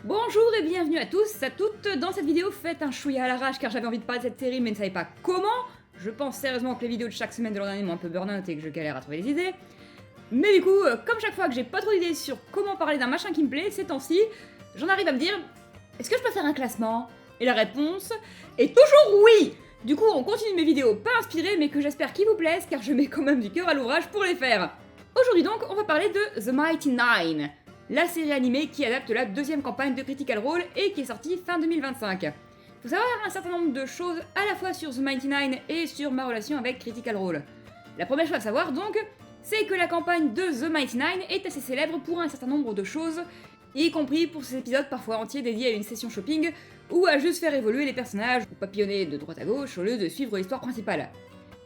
Bonjour et bienvenue à tous, à toutes dans cette vidéo faite un chouïa à l'arrache car j'avais envie de parler de cette série mais ne savais pas comment. Je pense sérieusement que les vidéos de chaque semaine de l'an dernier m'ont un peu burn-out et que je galère à trouver des idées. Mais du coup, comme chaque fois que j'ai pas trop d'idées sur comment parler d'un machin qui me plaît ces temps-ci, j'en arrive à me dire, est-ce que je peux faire un classement? Et la réponse est toujours oui. Du coup, on continue mes vidéos pas inspirées mais que j'espère qu'ils vous plaisent car je mets quand même du cœur à l'ouvrage pour les faire. Aujourd'hui donc, on va parler de The Mighty Nine, la série animée qui adapte la deuxième campagne de Critical Role et qui est sortie fin 2025. Faut savoir un certain nombre de choses à la fois sur The Mighty Nine et sur ma relation avec Critical Role. La première chose à savoir donc, c'est que la campagne de The Mighty Nine est assez célèbre pour un certain nombre de choses, y compris pour ces épisodes parfois entiers dédiés à une session shopping ou à juste faire évoluer les personnages ou papillonner de droite à gauche au lieu de suivre l'histoire principale.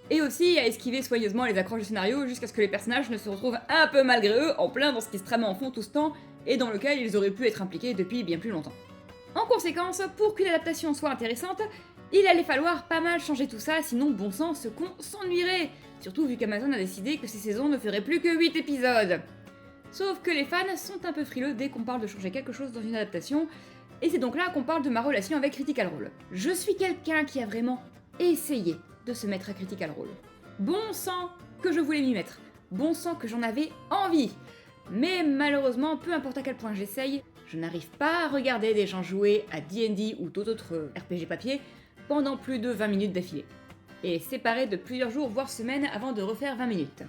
Et aussi à esquiver soigneusement les accroches du scénario jusqu'à ce que les personnages ne se retrouvent un peu malgré eux en plein dans ce qui se tramait en fond tout ce temps et dans lequel ils auraient pu être impliqués depuis bien plus longtemps. En conséquence, pour qu'une adaptation soit intéressante, il allait falloir pas mal changer tout ça, sinon bon sang, ce qu'on s'ennuierait, surtout vu qu'Amazon a décidé que ces saisons ne feraient plus que 8 épisodes. Sauf que les fans sont un peu frileux dès qu'on parle de changer quelque chose dans une adaptation, et c'est donc là qu'on parle de ma relation avec Critical Role. Je suis quelqu'un qui a vraiment essayé de se mettre à Critical Role. Bon sang que je voulais m'y mettre, bon sang que j'en avais envie. Mais malheureusement, peu importe à quel point j'essaye, je n'arrive pas à regarder des gens jouer à D&D ou tout autre RPG papier pendant plus de 20 minutes d'affilée. Et séparé de plusieurs jours voire semaines avant de refaire 20 minutes.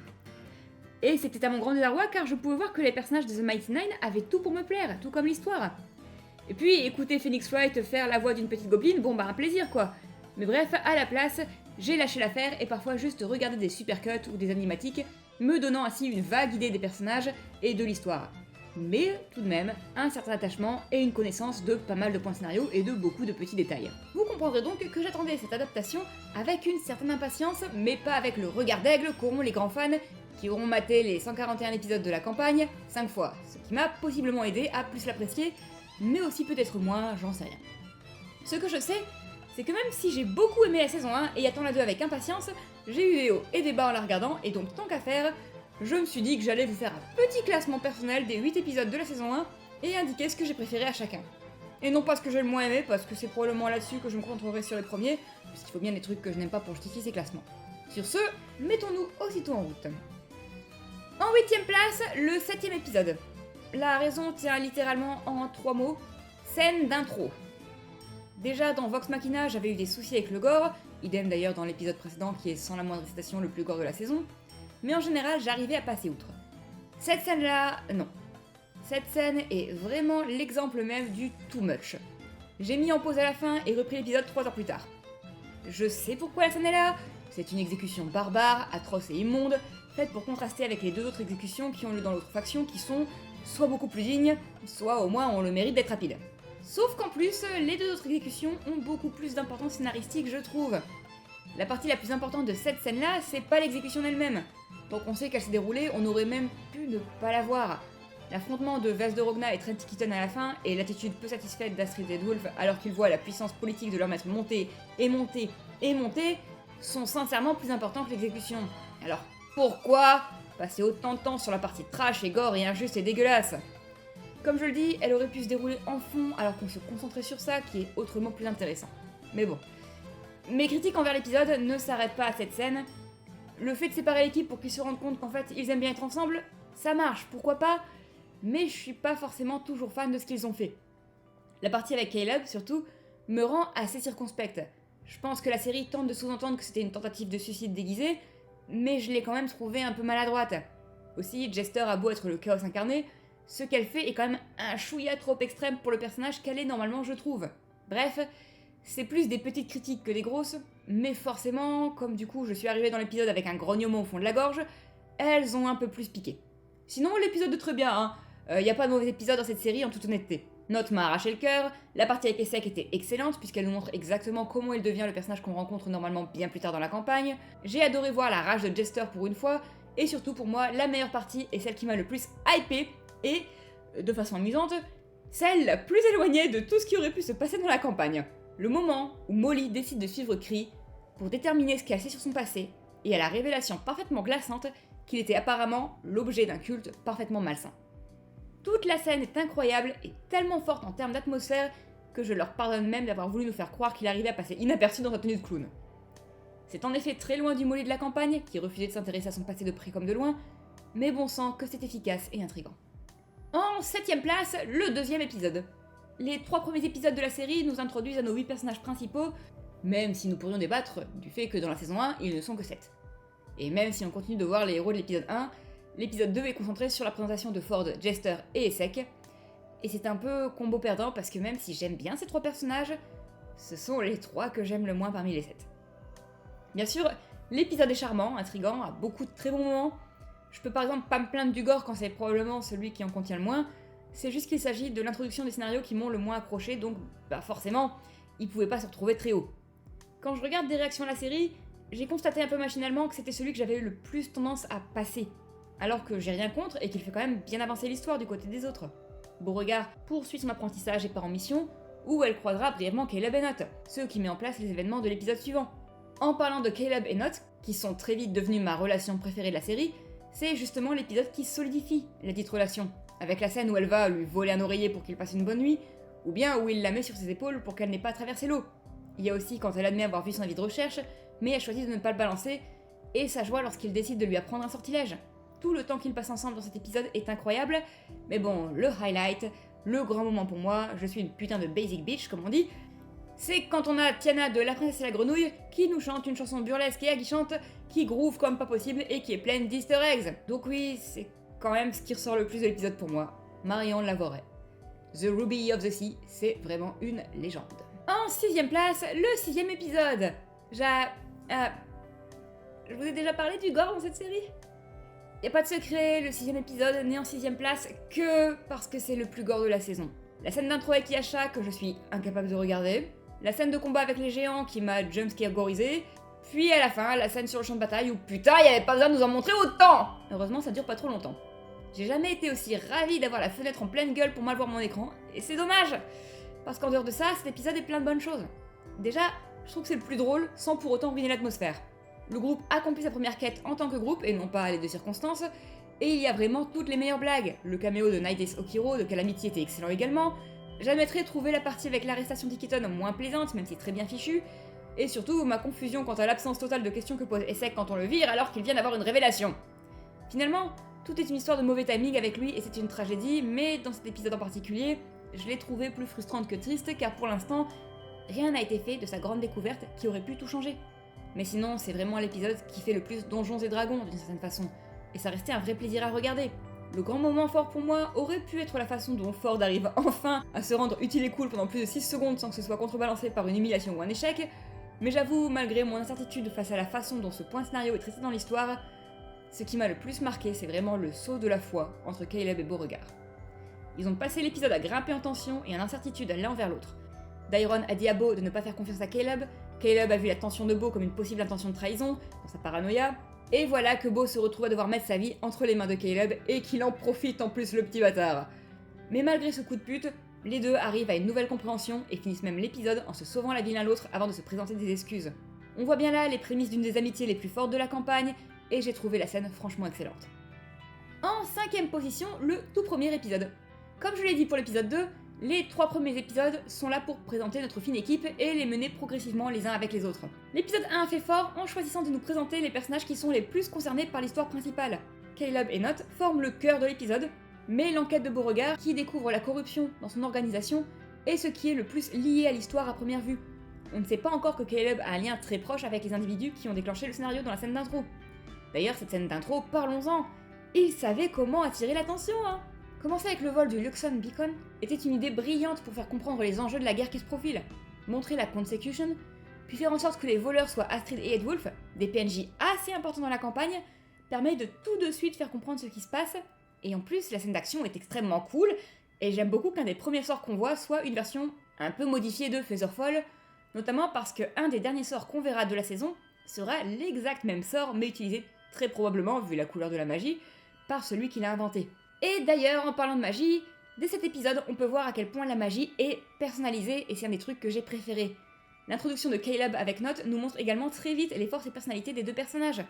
Et c'était à mon grand désarroi car je pouvais voir que les personnages de The Mighty Nine avaient tout pour me plaire, tout comme l'histoire. Et puis écouter Phoenix Wright faire la voix d'une petite gobeline, bon bah un plaisir quoi. Mais bref, à la place, j'ai lâché l'affaire et parfois juste regardé des supercuts ou des animatiques, me donnant ainsi une vague idée des personnages et de l'histoire. Mais tout de même, un certain attachement et une connaissance de pas mal de points scénario et de beaucoup de petits détails. Vous comprendrez donc que j'attendais cette adaptation avec une certaine impatience, mais pas avec le regard d'aigle qu'auront les grands fans qui auront maté les 141 épisodes de la campagne 5 fois, ce qui m'a possiblement aidé à plus l'apprécier, mais aussi peut-être moins, j'en sais rien. Ce que je sais, c'est que même si j'ai beaucoup aimé la saison 1 et attends la 2 avec impatience, j'ai eu des hauts et des bas en la regardant, et donc tant qu'à faire, je me suis dit que j'allais vous faire un petit classement personnel des 8 épisodes de la saison 1 et indiquer ce que j'ai préféré à chacun. Et non pas ce que j'ai le moins aimé, parce que c'est probablement là-dessus que je me concentrerai sur les premiers, puisqu'il faut bien des trucs que je n'aime pas pour justifier ces classements. Sur ce, mettons-nous aussitôt en route. En 8ème place, le 7ème épisode. La raison tient littéralement en 3 mots, scène d'intro. Déjà dans Vox Machina, j'avais eu des soucis avec le gore, idem d'ailleurs dans l'épisode précédent qui est sans la moindre hésitation le plus gore de la saison, mais en général j'arrivais à passer outre. Cette scène-là, non. Cette scène est vraiment l'exemple même du too much. J'ai mis en pause à la fin et repris l'épisode 3 heures plus tard. Je sais pourquoi la scène est là, c'est une exécution barbare, atroce et immonde, faite pour contraster avec les 2 autres exécutions qui ont lieu dans l'autre faction qui sont soit beaucoup plus dignes, soit au moins ont le mérite d'être rapides. Sauf qu'en plus, les 2 autres exécutions ont beaucoup plus d'importance scénaristique, je trouve. La partie la plus importante de cette scène-là, c'est pas l'exécution elle-même. Tant qu'on sait qu'elle s'est déroulée, on aurait même pu ne pas la voir. L'affrontement de Vaz de Rogna et Trent Keaton à la fin, et l'attitude peu satisfaite d'Astrid Deadwolf alors qu'ils voient la puissance politique de leur maître monter, et monter, et monter, sont sincèrement plus importants que l'exécution. Alors pourquoi passer autant de temps sur la partie trash et gore et injuste et dégueulasse ? Comme je le dis, elle aurait pu se dérouler en fond alors qu'on se concentrait sur ça, qui est autrement plus intéressant. Mais bon. Mes critiques envers l'épisode ne s'arrêtent pas à cette scène. Le fait de séparer l'équipe pour qu'ils se rendent compte qu'en fait ils aiment bien être ensemble, ça marche, pourquoi pas, mais je suis pas forcément toujours fan de ce qu'ils ont fait. La partie avec Caleb, surtout, me rend assez circonspecte. Je pense que la série tente de sous-entendre que c'était une tentative de suicide déguisée, mais je l'ai quand même trouvée un peu maladroite. Aussi, Jester a beau être le chaos incarné, ce qu'elle fait est quand même un chouïa trop extrême pour le personnage qu'elle est normalement, je trouve. Bref, c'est plus des petites critiques que des grosses, mais forcément, comme du coup je suis arrivée dans l'épisode avec un grognement au fond de la gorge, elles ont un peu plus piqué. Sinon, l'épisode est très bien, hein. Y a pas de mauvais épisode dans cette série en toute honnêteté. Note m'a arraché le cœur, la partie avec Essek était excellente puisqu'elle nous montre exactement comment il devient le personnage qu'on rencontre normalement bien plus tard dans la campagne. J'ai adoré voir la rage de Jester pour une fois, et surtout pour moi, la meilleure partie est celle qui m'a le plus hypé, et, de façon amusante, celle la plus éloignée de tout ce qui aurait pu se passer dans la campagne. Le moment où Molly décide de suivre Cree pour déterminer ce qu'elle sait sur son passé, et à la révélation parfaitement glaçante qu'il était apparemment l'objet d'un culte parfaitement malsain. Toute la scène est incroyable et tellement forte en termes d'atmosphère que je leur pardonne même d'avoir voulu nous faire croire qu'il arrivait à passer inaperçu dans sa tenue de clown. C'est en effet très loin du Molly de la campagne, qui refusait de s'intéresser à son passé de près comme de loin, mais bon sang que c'est efficace et intriguant. En 7ème place, le 2e épisode. Les 3 premiers épisodes de la série nous introduisent à nos 8 personnages principaux, même si nous pourrions débattre du fait que dans la saison 1, ils ne sont que 7. Et même si on continue de voir les héros de l'épisode 1, l'épisode 2 est concentré sur la présentation de Ford, Jester et Essek, et c'est un peu combo perdant parce que même si j'aime bien ces 3 personnages, ce sont les 3 que j'aime le moins parmi les 7. Bien sûr, l'épisode est charmant, intriguant, a beaucoup de très bons moments. Je peux par exemple pas me plaindre du gore quand c'est probablement celui qui en contient le moins, c'est juste qu'il s'agit de l'introduction des scénarios qui m'ont le moins accroché, donc forcément, ils pouvaient pas se retrouver très haut. Quand je regarde des réactions à la série, j'ai constaté un peu machinalement que c'était celui que j'avais eu le plus tendance à passer, alors que j'ai rien contre et qu'il fait quand même bien avancer l'histoire du côté des autres. Beauregard poursuit son apprentissage et part en mission, où elle croisera brièvement Caleb et Nott, ce qui met en place les événements de l'épisode suivant. En parlant de Caleb et Nott, qui sont très vite devenus ma relation préférée de la série, c'est justement l'épisode qui solidifie la dite relation, avec la scène où elle va lui voler un oreiller pour qu'il passe une bonne nuit, ou bien où il la met sur ses épaules pour qu'elle n'ait pas à traverser l'eau. Il y a aussi quand elle admet avoir vu son avis de recherche, mais elle choisit de ne pas le balancer, et sa joie lorsqu'il décide de lui apprendre un sortilège. Tout le temps qu'ils passent ensemble dans cet épisode est incroyable, mais bon, le highlight, le grand moment pour moi, je suis une putain de basic bitch comme on dit, c'est quand on a Tiana de La Princesse et la Grenouille qui nous chante une chanson burlesque et aguichante, qui groove comme pas possible et qui est pleine d'easter eggs. Donc oui, c'est quand même ce qui ressort le plus de l'épisode pour moi, Marion Lavorey. The Ruby of the Sea, c'est vraiment une légende. En 6ème place, le 6ème épisode. Je vous ai déjà parlé du gore dans cette série ? Y a pas de secret, le 6ème épisode n'est en 6ème place que parce que c'est le plus gore de la saison. La scène d'intro avec Yasha que je suis incapable de regarder, la scène de combat avec les géants qui m'a jumpscare-gorisé, puis à la fin, la scène sur le champ de bataille où putain, y avait pas besoin de nous en montrer autant. Heureusement, ça dure pas trop longtemps. J'ai jamais été aussi ravie d'avoir la fenêtre en pleine gueule pour mal voir mon écran, et c'est dommage, parce qu'en dehors de ça, cet épisode est plein de bonnes choses. Déjà, je trouve que c'est le plus drôle, sans pour autant ruiner l'atmosphère. Le groupe accomplit sa première quête en tant que groupe, et non pas les deux circonstances, et il y a vraiment toutes les meilleures blagues. Le caméo de Night Okiro de Calamity était excellent également. J'admettrais trouver la partie avec l'arrestation d'Ikiton moins plaisante, même si très bien fichue, et surtout ma confusion quant à l'absence totale de questions que pose Essek quand on le vire alors qu'il vient d'avoir une révélation. Finalement, tout est une histoire de mauvais timing avec lui et c'est une tragédie, mais dans cet épisode en particulier, je l'ai trouvé plus frustrante que triste car pour l'instant, rien n'a été fait de sa grande découverte qui aurait pu tout changer. Mais sinon, c'est vraiment l'épisode qui fait le plus Donjons et Dragons d'une certaine façon, et ça restait un vrai plaisir à regarder. Le grand moment fort pour moi aurait pu être la façon dont Ford arrive enfin à se rendre utile et cool pendant plus de 6 secondes sans que ce soit contrebalancé par une humiliation ou un échec, mais j'avoue, malgré mon incertitude face à la façon dont ce point scénario est traité dans l'histoire, ce qui m'a le plus marqué, c'est vraiment le saut de la foi entre Caleb et Beauregard. Ils ont passé l'épisode à grimper en tension et en incertitude l'un envers l'autre. Dairon a dit à Beau de ne pas faire confiance à Caleb, Caleb a vu la tension de Beau comme une possible intention de trahison, dans sa paranoïa, et voilà que Beau se retrouve à devoir mettre sa vie entre les mains de Caleb et qu'il en profite en plus le petit bâtard. Mais malgré ce coup de pute, les deux arrivent à une nouvelle compréhension et finissent même l'épisode en se sauvant la vie l'un l'autre avant de se présenter des excuses. On voit bien là les prémices d'une des amitiés les plus fortes de la campagne, et j'ai trouvé la scène franchement excellente. En 5ème position, le tout premier épisode. Comme je l'ai dit pour l'épisode 2, les 3 premiers épisodes sont là pour présenter notre fine équipe et les mener progressivement les uns avec les autres. L'épisode 1 fait fort en choisissant de nous présenter les personnages qui sont les plus concernés par l'histoire principale. Caleb et Nott forment le cœur de l'épisode, mais l'enquête de Beauregard, qui découvre la corruption dans son organisation, est ce qui est le plus lié à l'histoire à première vue. On ne sait pas encore que Caleb a un lien très proche avec les individus qui ont déclenché le scénario dans la scène d'intro. D'ailleurs, cette scène d'intro, parlons-en. Il savait comment attirer l'attention, hein. Commencer avec le vol du Luxon Beacon était une idée brillante pour faire comprendre les enjeux de la guerre qui se profile, montrer la Consecution, puis faire en sorte que les voleurs soient Astrid et Ed Wolf, des PNJ assez importants dans la campagne, permet de tout de suite faire comprendre ce qui se passe, et en plus la scène d'action est extrêmement cool, et j'aime beaucoup qu'un des premiers sorts qu'on voit soit une version un peu modifiée de Featherfall, notamment parce qu'un des derniers sorts qu'on verra de la saison sera l'exact même sort, mais utilisé très probablement, vu la couleur de la magie, par celui qui l'a inventé. Et d'ailleurs, en parlant de magie, dès cet épisode, on peut voir à quel point la magie est personnalisée, et c'est un des trucs que j'ai préférés. L'introduction de Caleb avec Nott nous montre également très vite les forces et personnalités des deux personnages.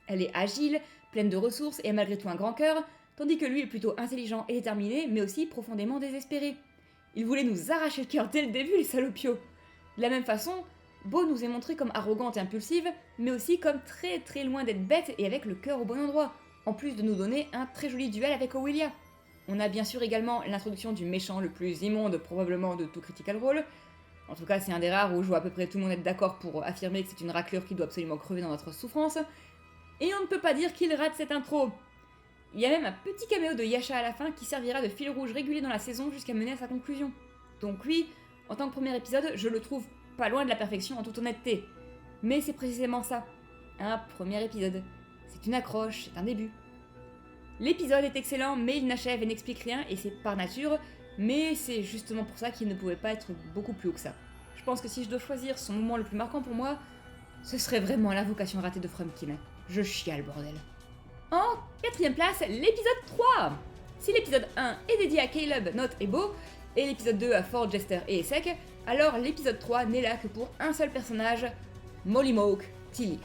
Elle est agile, pleine de ressources et malgré tout un grand cœur, tandis que lui est plutôt intelligent et déterminé, mais aussi profondément désespéré. Il voulait nous arracher le cœur dès le début, les salopios. De la même façon, Beau nous est montrée comme arrogante et impulsive, mais aussi comme très très loin d'être bête et avec le cœur au bon endroit, en plus de nous donner un très joli duel avec Owelia. On a bien sûr également l'introduction du méchant le plus immonde probablement de tout Critical Role. En tout cas, c'est un des rares où je vois à peu près tout le monde être d'accord pour affirmer que c'est une raclure qui doit absolument crever dans notre souffrance. Et on ne peut pas dire qu'il rate cette intro. Il y a même un petit caméo de Yasha à la fin qui servira de fil rouge régulier dans la saison jusqu'à mener à sa conclusion. Donc oui, en tant que premier épisode, je le trouve pas loin de la perfection en toute honnêteté. Mais c'est précisément ça, un premier épisode. C'est une accroche, c'est un début. L'épisode est excellent, mais il n'achève et n'explique rien, et c'est par nature, mais c'est justement pour ça qu'il ne pouvait pas être beaucoup plus haut que ça. Je pense que si je dois choisir son moment le plus marquant pour moi, ce serait vraiment l'invocation ratée de Frumpkin. Je chiale, bordel. En quatrième place, l'épisode 3. Si l'épisode 1 est dédié à Caleb, Note et Beau, et l'épisode 2 à Ford, Jester et Essek, alors l'épisode 3 n'est là que pour un seul personnage, Molly Moke T-Leaf.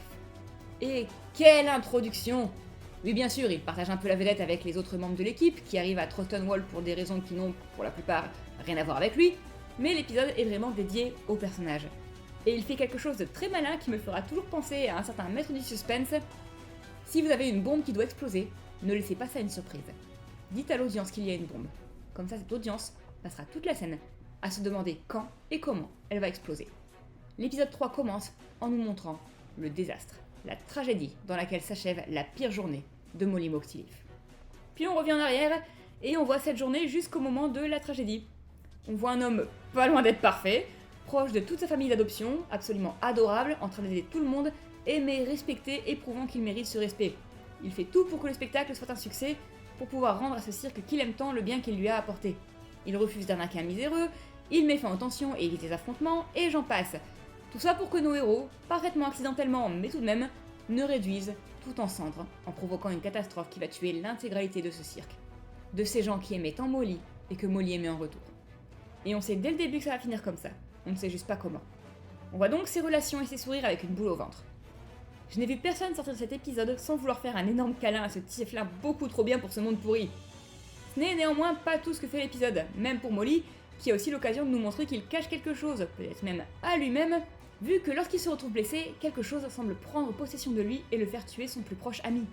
Et quelle introduction! Oui, bien sûr, il partage un peu la vedette avec les autres membres de l'équipe, qui arrivent à Trotton Wall pour des raisons qui n'ont, pour la plupart, rien à voir avec lui, mais l'épisode est vraiment dédié au personnage. Et il fait quelque chose de très malin qui me fera toujours penser à un certain maître du suspense. Si vous avez une bombe qui doit exploser, ne laissez pas ça une surprise. Dites à l'audience qu'il y a une bombe. Comme ça, cette audience passera toute la scène à se demander quand et comment elle va exploser. L'épisode 3 commence en nous montrant le désastre, la tragédie dans laquelle s'achève la pire journée de Molly Moke T-Leaf. Puis on revient en arrière et on voit cette journée jusqu'au moment de la tragédie. On voit un homme pas loin d'être parfait, proche de toute sa famille d'adoption, absolument adorable, en train d'aider tout le monde, aimé, respecté et prouvant qu'il mérite ce respect. Il fait tout pour que le spectacle soit un succès, pour pouvoir rendre à ce cirque qu'il aime tant le bien qu'il lui a apporté. Il refuse d'arnaquer un miséreux, il met fin aux tensions et évite les affrontements, et j'en passe. Tout ça pour que nos héros, parfaitement accidentellement mais tout de même, ne réduisent tout en cendres, en provoquant une catastrophe qui va tuer l'intégralité de ce cirque. De ces gens qui aimaient tant Molly, et que Molly aimait en retour. Et on sait dès le début que ça va finir comme ça, on ne sait juste pas comment. On voit donc ses relations et ses sourires avec une boule au ventre. Je n'ai vu personne sortir de cet épisode sans vouloir faire un énorme câlin à ce tieflin beaucoup trop bien pour ce monde pourri. Ce n'est néanmoins pas tout ce que fait l'épisode, même pour Molly, qui a aussi l'occasion de nous montrer qu'il cache quelque chose, peut-être même à lui-même, vu que lorsqu'il se retrouve blessé, quelque chose semble prendre possession de lui et le faire tuer son plus proche ami.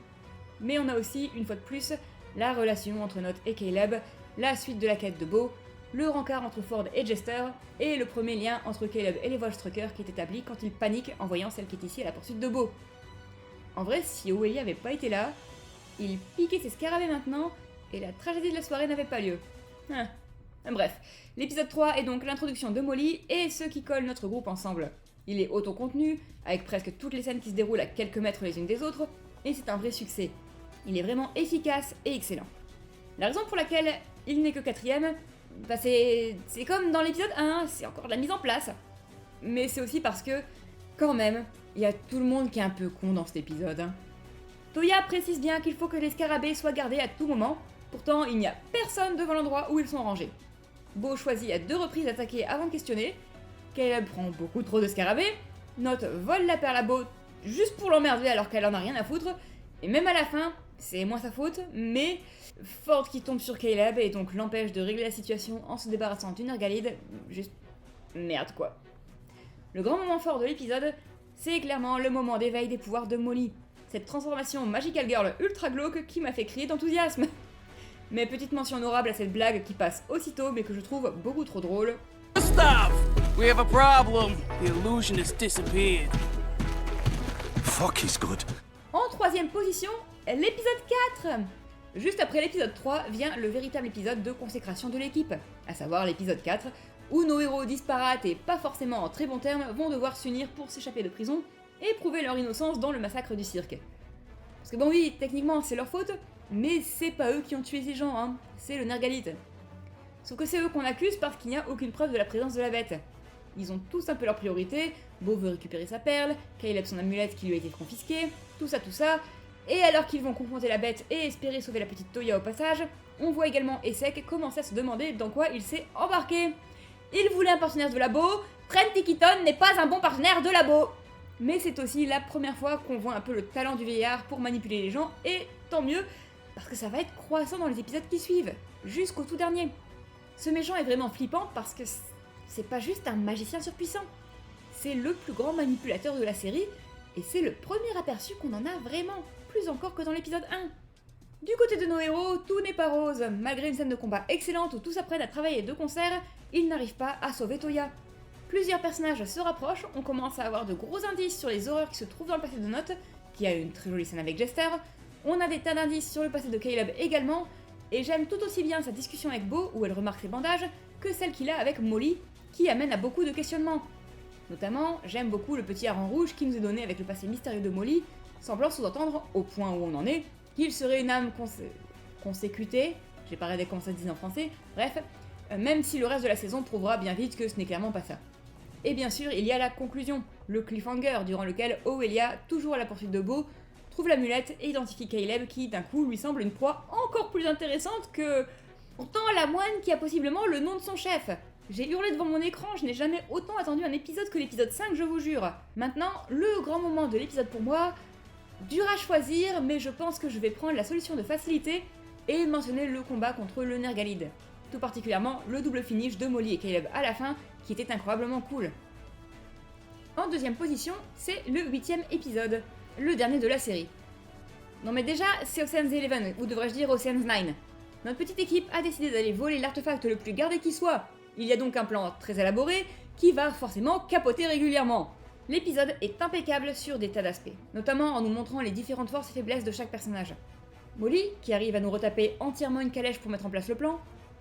Mais on a aussi, une fois de plus, la relation entre Note et Caleb, la suite de la quête de Beau, le rencard entre Ford et Jester, et le premier lien entre Caleb et les Volstruckers qui est établi quand il panique en voyant celle qui est ici à la poursuite de Beau. En vrai, si Owelia avait pas été là, il piquait ses scarabées maintenant, et la tragédie de la soirée n'avait pas lieu. Bref, l'épisode 3 est donc l'introduction de Molly et ce qui colle notre groupe ensemble. Il est auto-contenu, avec presque toutes les scènes qui se déroulent à quelques mètres les unes des autres, et c'est un vrai succès. Il est vraiment efficace et excellent. La raison pour laquelle il n'est que 4ème, c'est comme dans l'épisode 1, c'est encore de la mise en place. Mais c'est aussi parce que, quand même, il y a tout le monde qui est un peu con dans cet épisode. Toya précise bien qu'il faut que les scarabées soient gardés à tout moment, pourtant il n'y a personne devant l'endroit où ils sont rangés. Beau choisit à 2 reprises d'attaquer avant de questionner, Caleb prend beaucoup trop de scarabées, Note vole la perle à Beau juste pour l'emmerder alors qu'elle en a rien à foutre, et même à la fin, c'est moins sa faute, mais Ford qui tombe sur Caleb et donc l'empêche de régler la situation en se débarrassant d'une ergalide, juste merde quoi. Le grand moment fort de l'épisode, c'est clairement le moment d'éveil des pouvoirs de Molly, cette transformation Magical Girl ultra glauque qui m'a fait crier d'enthousiasme. Mais petite mention honorable à cette blague qui passe aussitôt mais que je trouve beaucoup trop drôle. Stop! We have a problem. The illusion has disappeared. Fuck, he's good. En 3ème position, l'épisode 4. Juste après l'épisode 3 vient le véritable épisode de consécration de l'équipe, à savoir l'épisode 4, où nos héros disparates et pas forcément en très bons termes vont devoir s'unir pour s'échapper de prison et prouver leur innocence dans le massacre du cirque. Parce que bon oui, techniquement c'est leur faute, mais c'est pas eux qui ont tué ces gens, hein, c'est le Nergalite. Sauf que c'est eux qu'on accuse parce qu'il n'y a aucune preuve de la présence de la bête. Ils ont tous un peu leur priorité, Beau veut récupérer sa perle, Caleb son amulette qui lui a été confisquée, tout ça, et alors qu'ils vont confronter la bête et espérer sauver la petite Toya au passage, on voit également Essek commencer à se demander dans quoi il s'est embarqué. Il voulait un partenaire de labo, Trent Tikiton n'est pas un bon partenaire de labo. Mais c'est aussi la première fois qu'on voit un peu le talent du vieillard pour manipuler les gens, et tant mieux, parce que ça va être croissant dans les épisodes qui suivent, jusqu'au tout dernier. Ce méchant est vraiment flippant parce que c'est pas juste un magicien surpuissant, c'est le plus grand manipulateur de la série, et c'est le premier aperçu qu'on en a vraiment, plus encore que dans l'épisode 1. Du côté de nos héros, tout n'est pas rose. Malgré une scène de combat excellente où tous apprennent à travailler de concert, ils n'arrivent pas à sauver Toya. Plusieurs personnages se rapprochent, on commence à avoir de gros indices sur les horreurs qui se trouvent dans le passé de Note, qui a une très jolie scène avec Jester, on a des tas d'indices sur le passé de Caleb également, et j'aime tout aussi bien sa discussion avec Beau où elle remarque ses bandages, que celle qu'il a avec Molly, qui amène à beaucoup de questionnements. Notamment, j'aime beaucoup le petit hareng rouge qui nous est donné avec le passé mystérieux de Molly, semblant sous-entendre, au point où on en est, qu'il serait une âme consécutée, j'ai pas regardé comment ça se dit en français, bref, même si le reste de la saison prouvera bien vite que ce n'est clairement pas ça. Et bien sûr, il y a la conclusion, le cliffhanger, durant lequel Owelia, toujours à la poursuite de Beau, trouve l'amulette et identifie Caleb qui, d'un coup, lui semble une proie encore plus intéressante que... Pourtant, la moine qui a possiblement le nom de son chef. J'ai hurlé devant mon écran, je n'ai jamais autant attendu un épisode que l'épisode 5, je vous jure. Maintenant, le grand moment de l'épisode pour moi... Dur à choisir, mais je pense que je vais prendre la solution de facilité et mentionner le combat contre le Nergalid. Tout particulièrement le double finish de Molly et Caleb à la fin, qui était incroyablement cool. En deuxième position, c'est le 8ème épisode, le dernier de la série. Non mais déjà, c'est Ocean's 11, ou devrais-je dire Ocean's 9. Notre petite équipe a décidé d'aller voler l'artefact le plus gardé qui soit. Il y a donc un plan très élaboré, qui va forcément capoter régulièrement. L'épisode est impeccable sur des tas d'aspects, notamment en nous montrant les différentes forces et faiblesses de chaque personnage. Molly, qui arrive à nous retaper entièrement une calèche pour mettre en place le plan,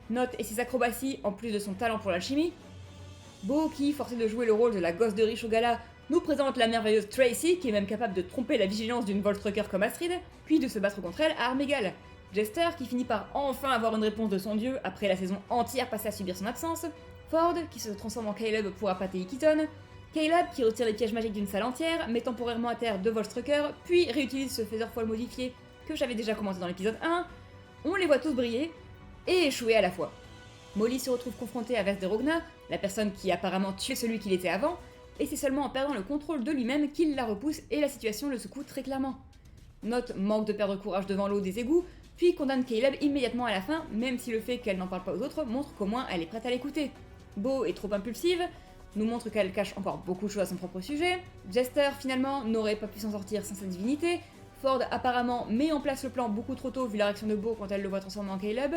Note et ses acrobaties en plus de son talent pour l'alchimie, Beau qui, forcé de jouer le rôle de la gosse de riche au gala, nous présente la merveilleuse Tracy qui est même capable de tromper la vigilance d'une Voltrucker comme Astrid, puis de se battre contre elle à armes égales, Jester qui finit par enfin avoir une réponse de son dieu après la saison entière passée à subir son absence, Ford qui se transforme en Caleb pour appâter Keaton, Caleb qui retire les pièges magiques d'une salle entière, met temporairement à terre 2 Voltrucker, puis réutilise ce Featherfall modifié que j'avais déjà commenté dans l'épisode 1, on les voit tous briller, et échouer à la fois. Molly se retrouve confrontée à Vess de Rogna, la personne qui a apparemment tué celui qu'il était avant, et c'est seulement en perdant le contrôle de lui-même qu'il la repousse et la situation le secoue très clairement. Note manque de perdre courage devant l'eau des égouts, puis condamne Caleb immédiatement à la fin, même si le fait qu'elle n'en parle pas aux autres montre qu'au moins elle est prête à l'écouter. Beau est trop impulsive, nous montre qu'elle cache encore beaucoup de choses à son propre sujet, Jester finalement n'aurait pas pu s'en sortir sans sa divinité, Ford apparemment met en place le plan beaucoup trop tôt vu la réaction de Beau quand elle le voit transformer en Caleb,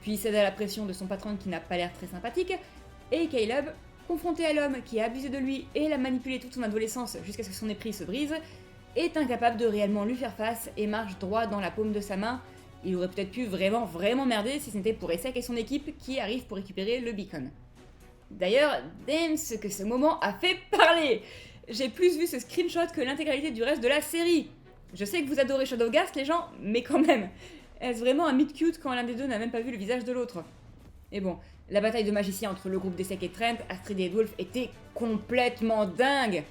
puis cède à la pression de son patron qui n'a pas l'air très sympathique, et Caleb, confronté à l'homme qui a abusé de lui et l'a manipulé toute son adolescence jusqu'à ce que son épris se brise, est incapable de réellement lui faire face et marche droit dans la paume de sa main. Il aurait peut-être pu vraiment merder si ce n'était pour Essek et son équipe qui arrivent pour récupérer le beacon. D'ailleurs, damn ce que ce moment a fait parler! J'ai plus vu ce screenshot que l'intégralité du reste de la série. Je sais que vous adorez Shadowgast les gens, mais quand même, est-ce vraiment un meet cute quand l'un des deux n'a même pas vu le visage de l'autre? Et bon, la bataille de magiciens entre le groupe d'Essek et Trent, Astrid et Edwulf était complètement dingue!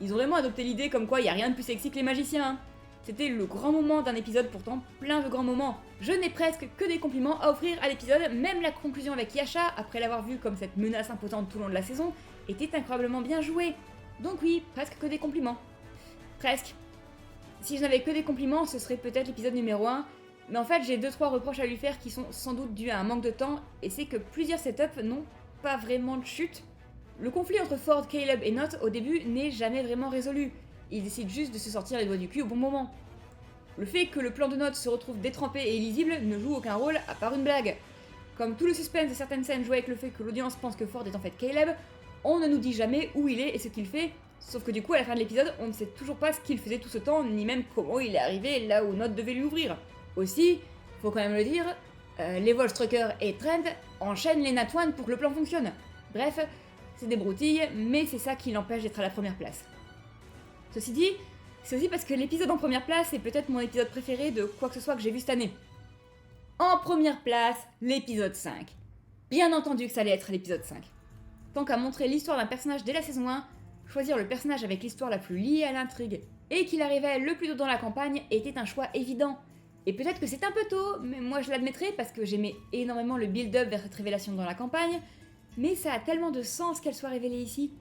Ils ont vraiment adopté l'idée comme quoi il y a rien de plus sexy que les magiciens. Hein. C'était le grand moment d'un épisode pourtant plein de grands moments. Je n'ai presque que des compliments à offrir à l'épisode, même la conclusion avec Yasha, après l'avoir vue comme cette menace impotente tout au long de la saison, était incroyablement bien jouée. Donc oui, presque que des compliments. Presque. Si je n'avais que des compliments, ce serait peut-être l'épisode numéro 1, mais en fait j'ai 2-3 reproches à lui faire qui sont sans doute dus à un manque de temps, et c'est que plusieurs setups n'ont pas vraiment de chute. Le conflit entre Ford, Caleb et Note au début n'est jamais vraiment résolu. Ils décident juste de se sortir les doigts du cul au bon moment. Le fait que le plan de Note se retrouve détrempé et illisible ne joue aucun rôle à part une blague. Comme tout le suspense de certaines scènes jouait avec le fait que l'audience pense que Ford est en fait Caleb, on ne nous dit jamais où il est et ce qu'il fait, sauf que du coup à la fin de l'épisode on ne sait toujours pas ce qu'il faisait tout ce temps, ni même comment il est arrivé là où Note devait lui ouvrir. Aussi, faut quand même le dire, les Voltrucker et Trent enchaînent les Nat One pour que le plan fonctionne. Bref, c'est des broutilles, mais c'est ça qui l'empêche d'être à la première place. Ceci dit, c'est aussi parce que l'épisode en première place est peut-être mon épisode préféré de quoi que ce soit que j'ai vu cette année. En première place, l'épisode 5. Bien entendu que ça allait être l'épisode 5. Tant qu'à montrer l'histoire d'un personnage dès la saison 1, choisir le personnage avec l'histoire la plus liée à l'intrigue, et qu'il arrivait le plus tôt dans la campagne, était un choix évident. Et peut-être que c'est un peu tôt, mais moi je l'admettrai parce que j'aimais énormément le build-up vers cette révélation dans la campagne, mais ça a tellement de sens qu'elle soit révélée ici.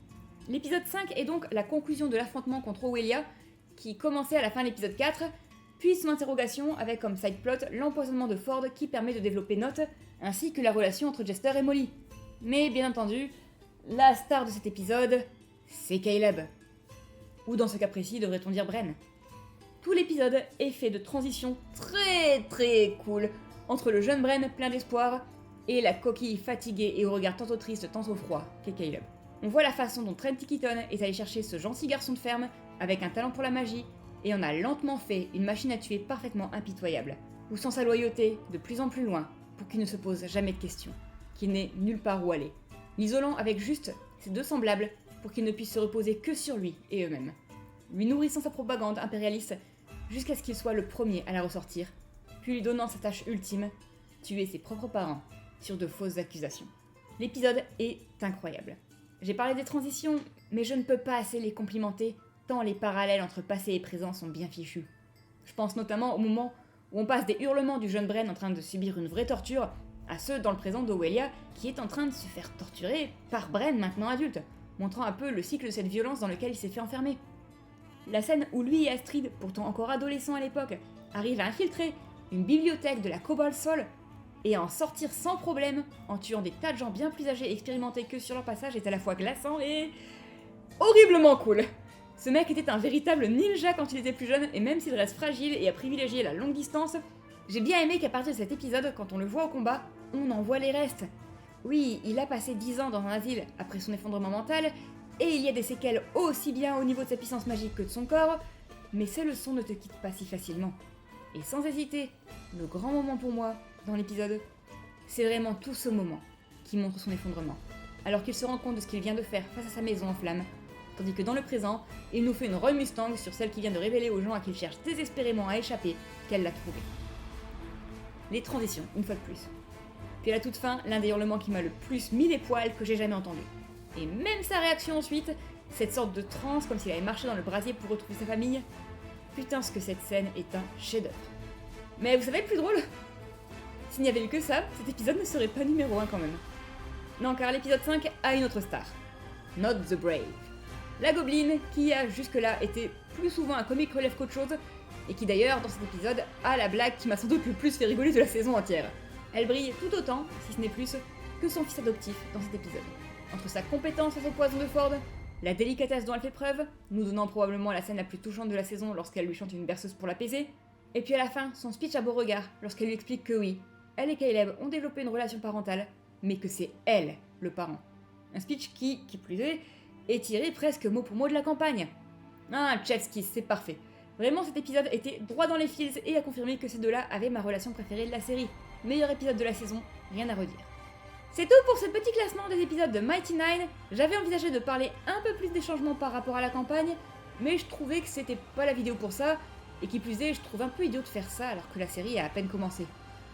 L'épisode 5 est donc la conclusion de l'affrontement contre Owelia, qui commençait à la fin de l'épisode 4, puis son interrogation avec comme side plot l'empoisonnement de Ford qui permet de développer Note, ainsi que la relation entre Jester et Molly. Mais bien entendu, la star de cet épisode, c'est Caleb. Ou dans ce cas précis, devrait-on dire Bren. Tout l'épisode est fait de transitions très cool entre le jeune Bren plein d'espoir et la coquille fatiguée et au regard tantôt triste tantôt froid qu'est Caleb. On voit la façon dont Trent Tikiton est allé chercher ce gentil garçon de ferme avec un talent pour la magie et en a lentement fait une machine à tuer parfaitement impitoyable, poussant sa loyauté de plus en plus loin pour qu'il ne se pose jamais de questions, qu'il n'ait nulle part où aller, l'isolant avec juste ses deux semblables pour qu'ils ne puissent se reposer que sur lui et eux-mêmes, lui nourrissant sa propagande impérialiste jusqu'à ce qu'il soit le premier à la ressortir, puis lui donnant sa tâche ultime, tuer ses propres parents sur de fausses accusations. L'épisode est incroyable. J'ai parlé des transitions, mais je ne peux pas assez les complimenter, tant les parallèles entre passé et présent sont bien fichus. Je pense notamment au moment où on passe des hurlements du jeune Bren en train de subir une vraie torture, à ceux dans le présent d'Owelia qui est en train de se faire torturer par Bren maintenant adulte, montrant un peu le cycle de cette violence dans lequel il s'est fait enfermer. La scène où lui et Astrid, pourtant encore adolescents à l'époque, arrivent à infiltrer une bibliothèque de la Cobalt Soul et à en sortir sans problème en tuant des tas de gens bien plus âgés et expérimentés que sur leur passage est à la fois glaçant et horriblement cool. Ce mec était un véritable ninja quand il était plus jeune et même s'il reste fragile et a privilégié la longue distance, j'ai bien aimé qu'à partir de cet épisode, quand on le voit au combat, on en voit les restes. Oui, il a passé 10 ans dans un asile après son effondrement mental, et il y a des séquelles aussi bien au niveau de sa puissance magique que de son corps, mais ces leçons ne te quittent pas si facilement. Et sans hésiter, le grand moment pour moi, dans l'épisode, c'est vraiment tout ce moment qui montre son effondrement, alors qu'il se rend compte de ce qu'il vient de faire face à sa maison en flammes, tandis que dans le présent, il nous fait une Roy Mustang sur celle qui vient de révéler aux gens à qui il cherche désespérément à échapper qu'elle l'a trouvée. Les transitions, une fois de plus. Puis à la toute fin, l'un des hurlements qui m'a le plus mis les poils que j'ai jamais entendu. Et même sa réaction ensuite, cette sorte de transe comme s'il avait marché dans le brasier pour retrouver sa famille. Putain, ce que cette scène est un chef-d'œuvre. Mais vous savez le plus drôle ? S'il n'y avait eu que ça, cet épisode ne serait pas numéro 1 quand même. Non, car l'épisode 5 a une autre star. Not the Brave. La Gobeline, qui a jusque-là été plus souvent un comic relief qu'autre chose, et qui d'ailleurs, dans cet épisode, a la blague qui m'a sans doute le plus fait rigoler de la saison entière. Elle brille tout autant, si ce n'est plus, que son fils adoptif dans cet épisode. Entre sa compétence face au poison de Ford, la délicatesse dont elle fait preuve, nous donnant probablement la scène la plus touchante de la saison lorsqu'elle lui chante une berceuse pour l'apaiser, et puis à la fin, son speech à Beauregard, lorsqu'elle lui explique que oui, elle et Caleb ont développé une relation parentale, mais que c'est elle, le parent. Un speech qui plus est tiré presque mot pour mot de la campagne. Ah, chef's kiss, c'est parfait. Vraiment, cet épisode était droit dans les fils et a confirmé que ces deux-là avaient ma relation préférée de la série. Meilleur épisode de la saison, rien à redire. C'est tout pour ce petit classement des épisodes de Mighty Nine. J'avais envisagé de parler un peu plus des changements par rapport à la campagne, mais je trouvais que c'était pas la vidéo pour ça, et qui plus est, je trouve un peu idiot de faire ça alors que la série a à peine commencé.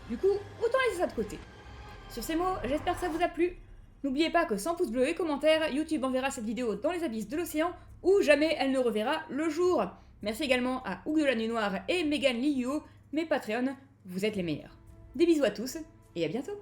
Du coup, autant laisser ça de côté. Sur ces mots, j'espère que ça vous a plu. N'oubliez pas que sans pouce bleu et commentaires, YouTube enverra cette vidéo dans les abysses de l'océan, ou jamais elle ne reverra le jour. Merci également à Hook de la Nuit Noire et Megan Liuo, mes Patreons, vous êtes les meilleurs. Des bisous à tous, et à bientôt.